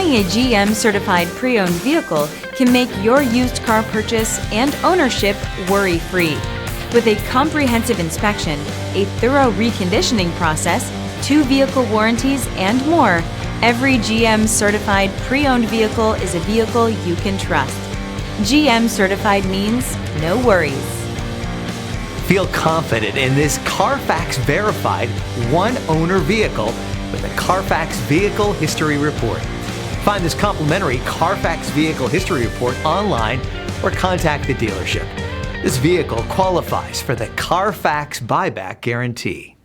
Owning a GM certified pre-owned vehicle can make your used car purchase and ownership worry-free. With a comprehensive inspection, a thorough reconditioning process, 2 vehicle warranties, and more, every GM certified pre-owned vehicle is a vehicle you can trust. GM certified means no worries. Feel confident in this Carfax verified one-owner vehicle with a Carfax Vehicle History Report. Find this complimentary Carfax Vehicle History Report online or contact the dealership. This vehicle qualifies for the Carfax Buyback Guarantee.